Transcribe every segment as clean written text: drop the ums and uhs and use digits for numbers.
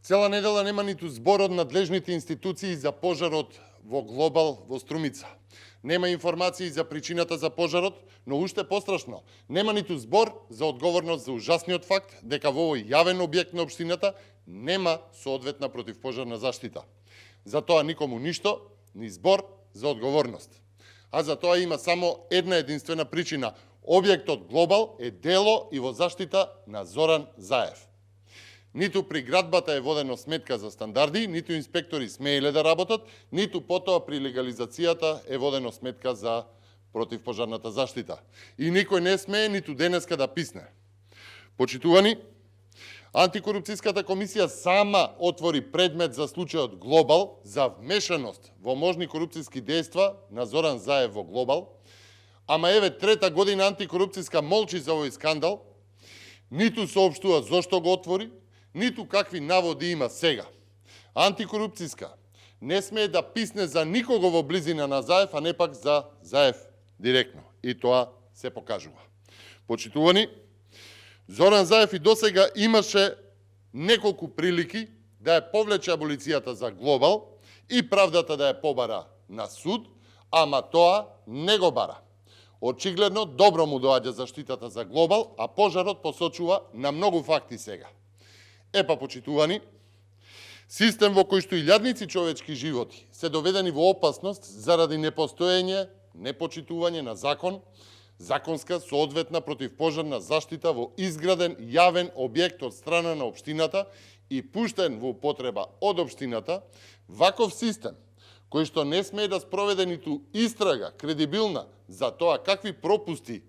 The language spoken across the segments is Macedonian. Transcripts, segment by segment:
Цела недела нема ниту збор од надлежните институции за пожарот во Глобал во Струмица. Нема информации за причината за пожарот, но уште пострашно, нема ниту збор за одговорност за ужасниот факт дека во овој јавен објект на општината нема соодветна противпожарна заштита. За тоа никому ништо, ни збор за одговорност. А за тоа има само една единствена причина. Објектот Глобал е дело и во заштита на Зоран Заев. Ниту при градбата е водено сметка за стандарди, ниту инспектори смееле да работат, ниту потоа при легализацијата е водено сметка за противпожарната заштита. И никој не смее ниту денеска да писне. Почитувани, Антикорупцијската комисија сама отвори предмет за случајот Глобал за вмешаност во можни корупцијски дејства на Зоран Заев во Глобал, ама еве трета година антикорупцијска молчи за овој скандал, ниту соопштува зошто го отвори, ниту какви наводи има сега. Антикорупцијска не смее да писне за никого во близина на Заев, а не пак за Заев директно. И тоа се покажува. Почитувани, Зоран Заев и досега имаше неколку прилики да ја повлече аболицијата за Глобал и правдата да ја побара на суд, ама тоа не го бара. Очигледно добро му доаѓа заштитата за Глобал, а пожарот посочува на многу факти сега. Епа, почитувани, систем во кој што илјадници човечки животи се доведени во опасност заради непостоење, непочитување на закон, законска соодветна противпожарна заштита во изграден јавен објект од страна на општината и пуштен во употреба од општината, ваков систем, кој што не смее да спроведе ниту истрага кредибилна за тоа какви пропусти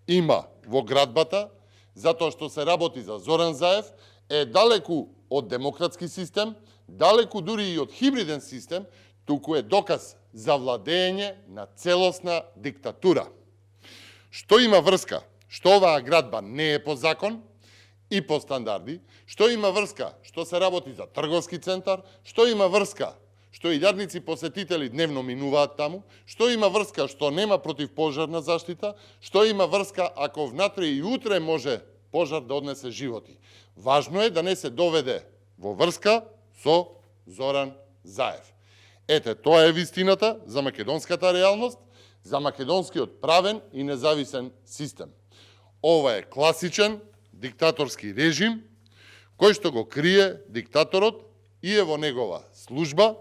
има во градбата, затоа што се работи за Зоран Заев, е далеку од демократски систем, далеку дури и од хибриден систем, туку е доказ за владење на целосна диктатура. Што има врска? Што оваа градба не е по закон и по стандарди, што има врска? Што се работи за трговски центар, што има врска? Што илјадници посетители дневно минуваат таму, што има врска што нема противпожарна заштита, што има врска ако внатре и утре може пожар да однесе животи. Важно е да не се доведе во врска со Зоран Заев. Ете, тоа е вистината за македонската реалност, за македонскиот правен и независен систем. Ова е класичен диктаторски режим, кој што го крие диктаторот и е во негова служба,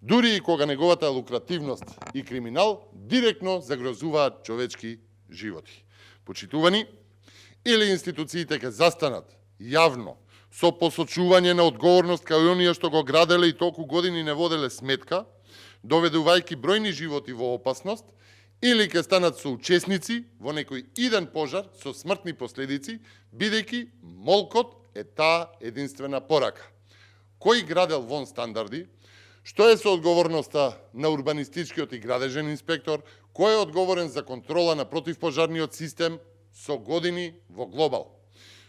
дури и кога неговата лукративност и криминал директно загрозуваат човечки животи. Почитувани, или институциите ќе застанат јавно со посочување на одговорност кај оние што го граделе и толку години не воделе сметка, доведувајќи бројни животи во опасност, или ќе станат соучесници во некој иден пожар со смртни последици, бидејќи молкот е таа единствена порака. Кој градел вон стандарди? Што е со одговорноста на урбанистичкиот и градежен инспектор? Кој е одговорен за контрола на противпожарниот систем со години во Глобал?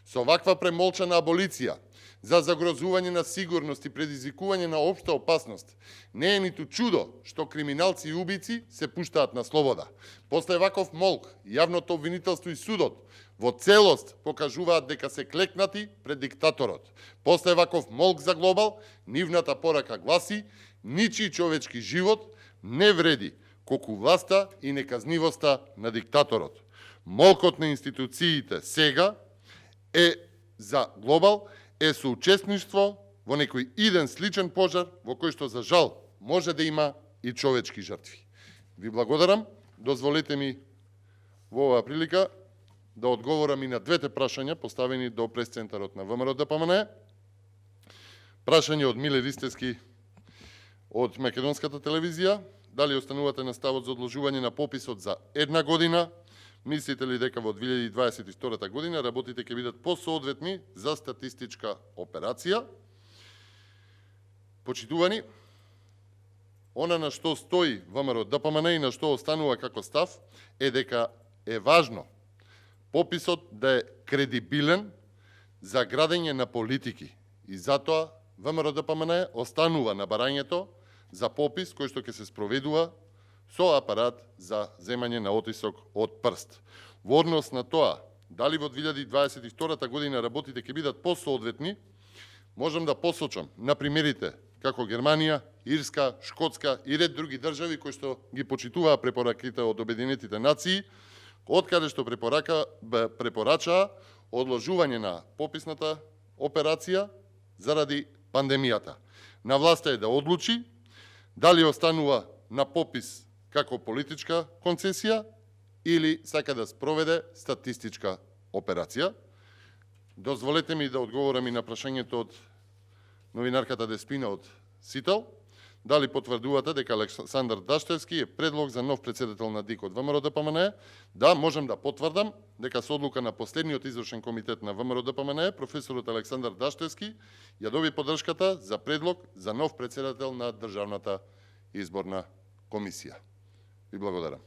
Со ваква премолчана аболиција за загрозување на сигурност и предизвикување на општа опасност, не е ниту чудо што криминалци и убици се пуштаат на слобода. После ваков молк, јавното обвинителство и судот во целост покажуваат дека се клекнати пред диктаторот. После ваков молк за Глобал, нивната порака гласи: ничи човечки живот не вреди колку власта и неказнивоста на диктаторот. Молкот на институциите сега е за Глобал е соучесништво во некој иден сличен пожар во кој што за жал може да има и човечки жртви. Ви благодарам. Дозволете ми во оваа прилика да одговорам и на двете прашања поставени до прес-центарот на ВМРО ДПМН. Прашање од Миле Ристевски од Македонската телевизија: дали останувате на ставот за одложување на пописот за една година? Мислите ли дека во 2022 година работите ќе бидат посоодветни за статистичка операција? Почитувани, она на што стои ВМРО ДПМН и на што останува како став е дека е важно пописот да е кредибилен за градење на политики. И затоа ВМРО ДПМН останува на барањето за попис кој што ќе се спроведува со апарат за земање на отисок од прст. Во однос на тоа, дали во 2022 година работите ќе бидат посоодветни, можам да посочам на примерите како Германија, Ирска, Шкотска и ред други држави кои што ги почитуваа препораките од Обединетите нации, откаде што препорачаа одложување на пописната операција заради пандемијата. На власта е да одлучи дали останува на попис како политичка концесија или сака да спроведе статистичка операција. Дозволете ми да одговорам и на прашањето од новинарката Деспина од Сител. Дали потврдувате дека Александар Даштевски е предлог за нов председател на ДИК од ВМРО-ДПМНЕ? Да, можам да потврдам дека со одлука на последниот извршен комитет на ВМРО-ДПМНЕ, професорот Александар Даштевски ја доби поддршката за предлог за нов председател на Државната изборна комисија. Ви благодарам.